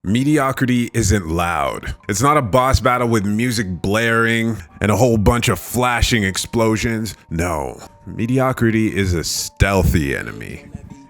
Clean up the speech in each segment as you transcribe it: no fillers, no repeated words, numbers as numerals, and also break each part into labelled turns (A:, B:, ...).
A: Mediocrity isn't loud. It's not a boss battle with music blaring and a whole bunch of flashing explosions. No, mediocrity is a stealthy enemy.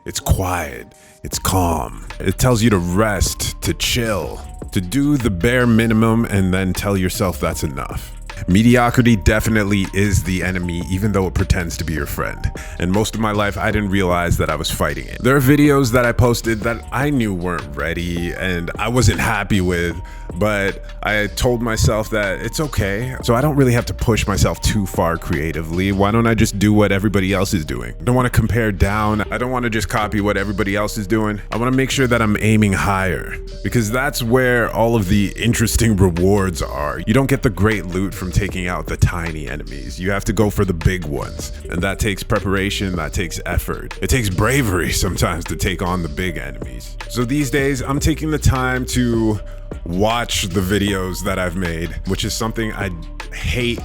A: It's quiet, it's calm. It tells you to rest, to chill, to do the bare minimum and then tell yourself that's enough. Mediocrity definitely is the enemy, even though it pretends to be your friend. And most of my life, I didn't realize that I was fighting it. There are videos that I posted that I knew weren't ready and I wasn't happy with, but I told myself that it's okay. So I don't really have to push myself too far creatively. Why don't I just do what everybody else is doing? I don't want to compare down. I don't want to just copy what everybody else is doing. I want to make sure that I'm aiming higher, because that's where all of the interesting rewards are. You don't get the great loot from taking out the tiny enemies. You have to go for the big ones. And that takes preparation, that takes effort. It takes bravery sometimes to take on the big enemies. So these days, I'm taking the time to watch the videos that I've made, which is something I hate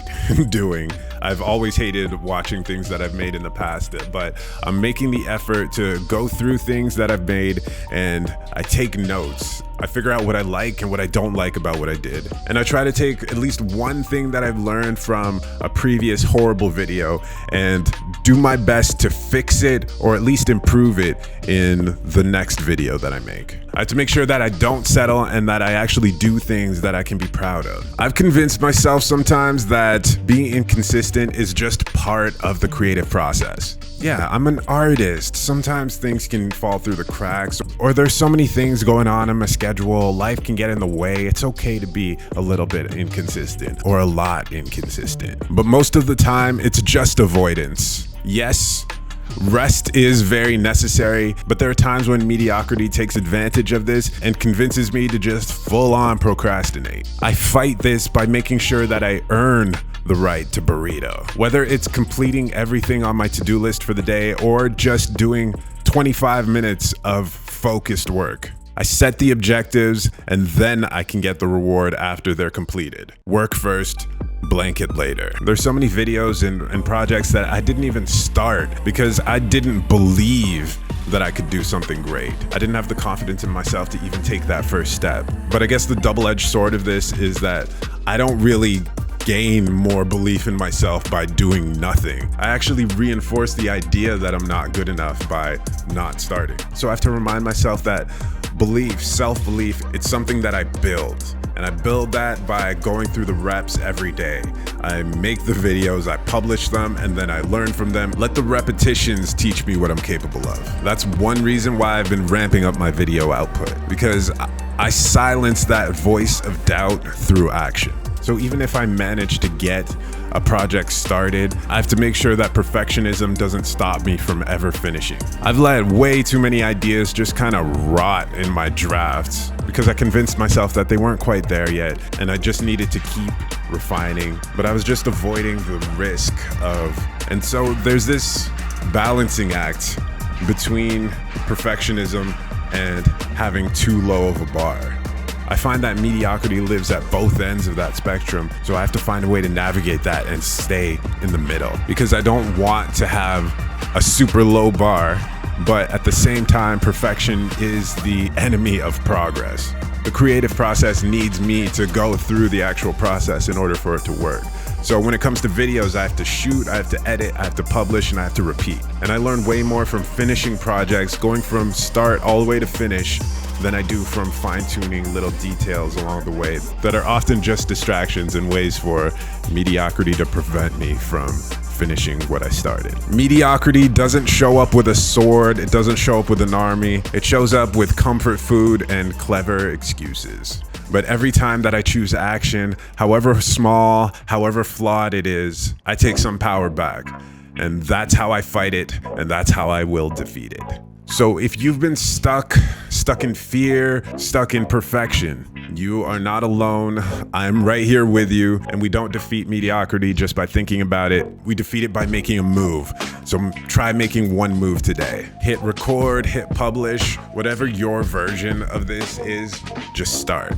A: doing. I've always hated watching things that I've made in the past, but I'm making the effort to go through things that I've made and I take notes. I figure out what I like and what I don't like about what I did. And I try to take at least one thing that I've learned from a previous horrible video and do my best to fix it or at least improve it in the next video that I make. I have to make sure that I don't settle and that I actually do things that I can be proud of. I've convinced myself sometimes that being inconsistent is just part of the creative process. Yeah, I'm an artist. Sometimes things can fall through the cracks, or there's so many things going on in my schedule. Life can get in the way. It's okay to be a little bit inconsistent or a lot inconsistent. But most of the time, it's just avoidance. Yes, rest is very necessary, but there are times when mediocrity takes advantage of this and convinces me to just full on procrastinate. I fight this by making sure that I earn the right to burrito. Whether it's completing everything on my to-do list for the day or just doing 25 minutes of focused work. I set the objectives and then I can get the reward after they're completed. Work first, blanket later. There's so many videos and projects that I didn't even start because I didn't believe that I could do something great. I didn't have the confidence in myself to even take that first step. But I guess the double-edged sword of this is that I don't really gain more belief in myself by doing nothing. I actually reinforce the idea that I'm not good enough by not starting. So I have to remind myself that belief, self-belief, it's something that I build. And I build that by going through the reps every day. I make the videos, I publish them, and then I learn from them. Let the repetitions teach me what I'm capable of. That's one reason why I've been ramping up my video output, because I silence that voice of doubt through action. So even if I manage to get a project started, I have to make sure that perfectionism doesn't stop me from ever finishing. I've let way too many ideas just kind of rot in my drafts because I convinced myself that they weren't quite there yet and I just needed to keep refining, but I was just avoiding the risk of, and so there's this balancing act between perfectionism and having too low of a bar. I find that mediocrity lives at both ends of that spectrum, so I have to find a way to navigate that and stay in the middle, because I don't want to have a super low bar, but at the same time, perfection is the enemy of progress. The creative process needs me to go through the actual process in order for it to work. So when it comes to videos, I have to shoot, I have to edit, I have to publish, and I have to repeat. And I learn way more from finishing projects, going from start all the way to finish, than I do from fine-tuning little details along the way that are often just distractions and ways for mediocrity to prevent me from finishing what I started. Mediocrity doesn't show up with a sword, it doesn't show up with an army, it shows up with comfort food and clever excuses. But every time that I choose action, however small, however flawed it is, I take some power back. And that's how I fight it, and that's how I will defeat it. So if you've been stuck in fear, stuck in perfection, you are not alone. I'm right here with you, and we don't defeat mediocrity just by thinking about it. We defeat it by making a move. So try making one move today. Hit record, hit publish, whatever your version of this is, just start.